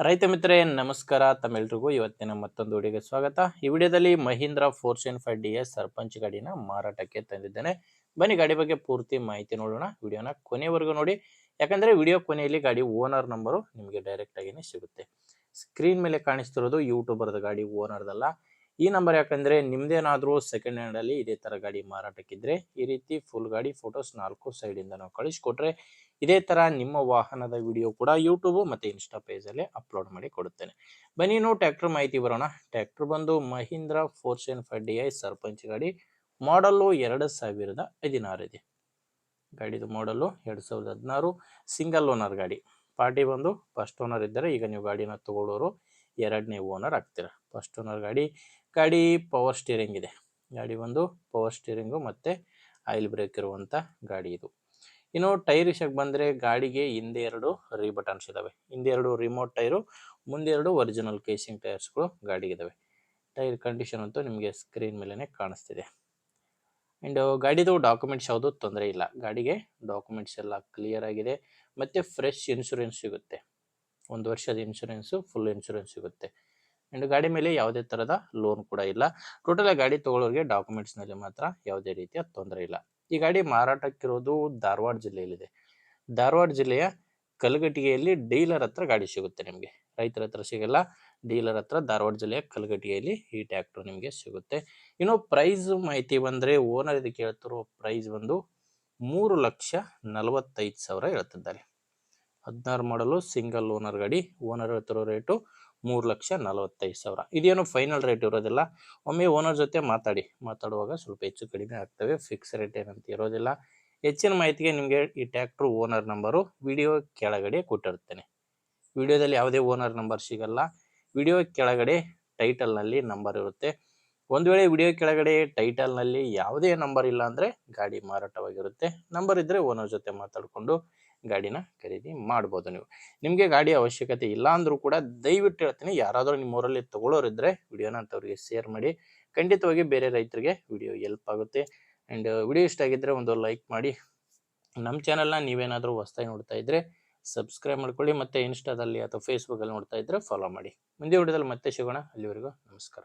ರೈತ ಮಿತ್ರರೇ ನಮಸ್ಕಾರ. ತಮ್ಮೆಲ್ರಿಗೂ ಇವತ್ತಿನ ಮತ್ತೊಂದು ವಿಡಿಯೋಗೆ ಸ್ವಾಗತ. ಈ ವಿಡಿಯೋದಲ್ಲಿ ಮಹೀಂದ್ರ 475DS ಸರ್ಪಂಚ್ ಗಾಡಿನ ಮಾರಾಟಕ್ಕೆ ತಂದಿದ್ದೇನೆ. ಬನ್ನಿ ಗಾಡಿ ಬಗ್ಗೆ ಪೂರ್ತಿ ಮಾಹಿತಿ ನೋಡೋಣ. ವಿಡಿಯೋನ ಕೊನೆವರೆಗೂ ನೋಡಿ, ಯಾಕಂದ್ರೆ ವಿಡಿಯೋ ಕೊನೆಯಲ್ಲಿ ಗಾಡಿ ಓನರ್ ನಂಬರು ನಿಮಗೆ ಡೈರೆಕ್ಟ್ ಆಗಿನೇ ಸಿಗುತ್ತೆ. ಸ್ಕ್ರೀನ್ ಮೇಲೆ ಕಾಣಿಸ್ತಿರೋದು ಯೂಟ್ಯೂಬರ್ದ ಗಾಡಿ, ಓನರ್ದಲ್ಲ. ಈ ನಂಬರ್ ಯಾಕಂದ್ರೆ ನಿಮ್ದೇನಾದ್ರೂ ಸೆಕೆಂಡ್ ಹ್ಯಾಂಡ್ ಅಲ್ಲಿ ಇದೇ ತರ ಗಾಡಿ ಮಾರಾಟಕ್ಕಿದ್ರೆ ಈ ರೀತಿ ಫುಲ್ ಗಾಡಿ ಫೋಟೋಸ್ 4 ಸೈಡ್ ಇಂದ ನಾವು ಕಳಿಸ್ಕೊಟ್ರೆ ಇದೇ ತರ ನಿಮ್ಮ ವಾಹನದ ವಿಡಿಯೋ ಕೂಡ ಯೂಟ್ಯೂಬ್ ಮತ್ತೆ ಇನ್ಸ್ಟಾ ಪೇಜ್ ಅಲ್ಲಿ ಅಪ್ಲೋಡ್ ಮಾಡಿ ಕೊಡುತ್ತೇನೆ. ಬನ್ನಿ ನಾವು ಟ್ರ್ಯಾಕ್ಟರ್ ಮಾಹಿತಿ ಬರೋಣ. ಟ್ರ್ಯಾಕ್ಟರ್ ಬಂದು ಮಹೀಂದ್ರ 475DI ಸರ್ಪಂಚ್ ಗಾಡಿ, ಮಾಡಲ್ಲು 2016 ಇದೆ. ಗಾಡಿದು ಮಾಡಲ್ಲು 2016, ಸಿಂಗಲ್ ಓನರ್ ಗಾಡಿ. ಪಾರ್ಟಿ ಬಂದು ಫಸ್ಟ್ ಓನರ್ ಇದ್ದರೆ, ಈಗ ನೀವು ಗಾಡಿನ ತಗೊಳ್ಳೋರು ಎರಡನೇ ಓನರ್ ಆಗ್ತೀರಾ. ಫಸ್ಟ್ ಓನರ್ ಗಾಡಿ. ಗಾಡಿ ಪವರ್ ಸ್ಟೀರಿಂಗ್ ಇದೆ. ಗಾಡಿ ಬಂದು ಪವರ್ ಸ್ಟೀರಿಂಗು ಮತ್ತೆ ಆಯಿಲ್ ಬ್ರೇಕ್ ಇರುವಂತ ಗಾಡಿ ಇದು. ಇನ್ನು ಟೈರ್ ವಿಷಯಕ್ಕೆ ಬಂದ್ರೆ ಗಾಡಿಗೆ ಹಿಂದೆ 2 ರೀಬಟನ್ಸ್ ಇದಾವೆ. ಹಿಂದೆ 2 ರಿಮೋಟ್ ಟೈರು, ಮುಂದೆ 2 ಒರಿಜಿನಲ್ ಕೇಸಿಂಗ್ ಟೈರ್ಸ್ಗಳು ಗಾಡಿಗೆ ಇದಾವೆ. ಟೈರ್ ಕಂಡೀಷನ್ ಅಂತೂ ನಿಮಗೆ ಸ್ಕ್ರೀನ್ ಮೇಲೆನೆ ಕಾಣಿಸ್ತಿದೆ. ಅಂಡ್ ಗಾಡಿದು ಡಾಕ್ಯುಮೆಂಟ್ಸ್ ಯಾವುದು ತೊಂದರೆ ಇಲ್ಲ. ಗಾಡಿಗೆ ಡಾಕ್ಯುಮೆಂಟ್ಸ್ ಎಲ್ಲ ಕ್ಲಿಯರ್ ಆಗಿದೆ. ಮತ್ತೆ ಫ್ರೆಶ್ ಇನ್ಶೂರೆನ್ಸ್ ಸಿಗುತ್ತೆ. 1 ವರ್ಷದ ಇನ್ಶೂರೆನ್ಸ್, ಫುಲ್ ಇನ್ಶೂರೆನ್ಸ್ ಸಿಗುತ್ತೆ. ಅಂಡ್ ಗಾಡಿ ಮೇಲೆ ಯಾವುದೇ ತರದ ಲೋನ್ ಕೂಡ ಇಲ್ಲ. ಟೋಟಲ್ ಗಾಡಿ ತಗೊಳ್ಳೋರಿಗೆ ಡಾಕ್ಯುಮೆಂಟ್ಸ್ ನಲ್ಲಿ ಮಾತ್ರ ಯಾವುದೇ ರೀತಿಯ ತೊಂದರೆ ಇಲ್ಲ. ಈ ಗಾಡಿ ಮಾರಾಟಕ್ಕಿರೋದು ಧಾರವಾಡ ಜಿಲ್ಲೆಯಲ್ಲಿದೆ. ಧಾರವಾಡ ಜಿಲ್ಲೆಯ ಕಲಘಟಗಿಯಲ್ಲಿ ಡೀಲರ್ ಹತ್ರ ಗಾಡಿ ಸಿಗುತ್ತೆ ನಿಮಗೆ. ರೈತರ ಹತ್ರ ಸಿಗಲ್ಲ, ಡೀಲರ್ ಹತ್ರ ಧಾರವಾಡ ಜಿಲ್ಲೆಯ ಕಲಘಟಗಿಯಲ್ಲಿ ಈ ಟ್ರ್ಯಾಕ್ಟರ್ ನಿಮಗೆ ಸಿಗುತ್ತೆ. ಇನ್ನು ಪ್ರೈಸ್ ಮಾಹಿತಿ ಬಂದ್ರೆ, ಓನರ್ ಇದಕ್ಕೆ ಹೇಳ್ತಿರೋ ಪ್ರೈಸ್ ಬಂದು 3,45,000 ಹೇಳ್ತಿದ್ದಾರೆ. 16 ಮಾಡಲು ಸಿಂಗಲ್ ಓನರ್ ಗಾಡಿ. ಓನರ್ ಹೇಳ್ತಿರೋ ರೇಟು 3,45,000. ಇದೇನು ಫೈನಲ್ ರೇಟ್ ಇರೋದಿಲ್ಲ. ಒಮ್ಮೆ ಓನರ್ ಜೊತೆ ಮಾತಾಡುವಾಗ ಸ್ವಲ್ಪ ಹೆಚ್ಚು ಕಡಿಮೆ ಆಗ್ತವೆ. ಫಿಕ್ಸ್ ರೇಟ್ ಏನಂತ ಇರೋದಿಲ್ಲ. ಹೆಚ್ಚಿನ ಮಾಹಿತಿಗೆ ನಿಮಗೆ ಈ ಟ್ರ್ಯಾಕ್ಟರ್ ಓನರ್ ನಂಬರು ವಿಡಿಯೋ ಕೆಳಗಡೆ ಕೊಟ್ಟಿರ್ತೇನೆ. ವಿಡಿಯೋದಲ್ಲಿ ಯಾವುದೇ ಓನರ್ ನಂಬರ್ ಸಿಗಲ್ಲ. ವಿಡಿಯೋ ಕೆಳಗಡೆ ಟೈಟಲ್ ನಲ್ಲಿ ನಂಬರ್ ಇರುತ್ತೆ. ಒಂದು ವೇಳೆ ವಿಡಿಯೋ ಕೆಳಗಡೆ ಟೈಟಲ್ ನಲ್ಲಿ ಯಾವುದೇ ನಂಬರ್ ಇಲ್ಲ ಅಂದ್ರೆ ಗಾಡಿ ಮಾರಾಟವಾಗಿರುತ್ತೆ. ನಂಬರ್ ಇದ್ರೆ ಓನರ್ ಜೊತೆ ಮಾತಾಡಿಕೊಂಡು ಗಾಡಿನ ಖರೀದಿ ಮಾಡ್ಬೋದು. ನಿಮಗೆ ಗಾಡಿ ಅವಶ್ಯಕತೆ ಇಲ್ಲ ಅಂದ್ರೂ ಕೂಡ ದಯವಿಟ್ಟು ಹೇಳ್ತೀನಿ, ಯಾರಾದರೂ ನಿಮ್ಮ ಊರಲ್ಲಿ ತಗೊಳ್ಳೋರಿದ್ರೆ ವಿಡಿಯೋನ ಅಂತವ್ರಿಗೆ ಶೇರ್ ಮಾಡಿ. ಖಂಡಿತವಾಗಿ ಬೇರೆ ರೈತರಿಗೆ ವಿಡಿಯೋ ಹೆಲ್ಪ್ ಆಗುತ್ತೆ. ಅಂಡ್ ವಿಡಿಯೋ ಇಷ್ಟ ಆಗಿದ್ರೆ ಒಂದು ಲೈಕ್ ಮಾಡಿ. ನಮ್ಮ ಚಾನಲ್ನ ನೀವೇನಾದರೂ ಹೊಸದಾಗಿ ನೋಡ್ತಾ ಇದ್ರೆ ಸಬ್ಸ್ಕ್ರೈಬ್ ಮಾಡ್ಕೊಳ್ಳಿ. ಮತ್ತೆ ಇನ್ಸ್ಟಾದಲ್ಲಿ ಅಥವಾ ಫೇಸ್ಬುಕ್ ಅಲ್ಲಿ ನೋಡ್ತಾ ಇದ್ರೆ ಫಾಲೋ ಮಾಡಿ. ಮುಂದೆ ವಿಡಿಯೋದಲ್ಲಿ ಮತ್ತೆ ಸಿಗೋಣ. ಅಲ್ಲಿವರೆಗೂ ನಮಸ್ಕಾರ.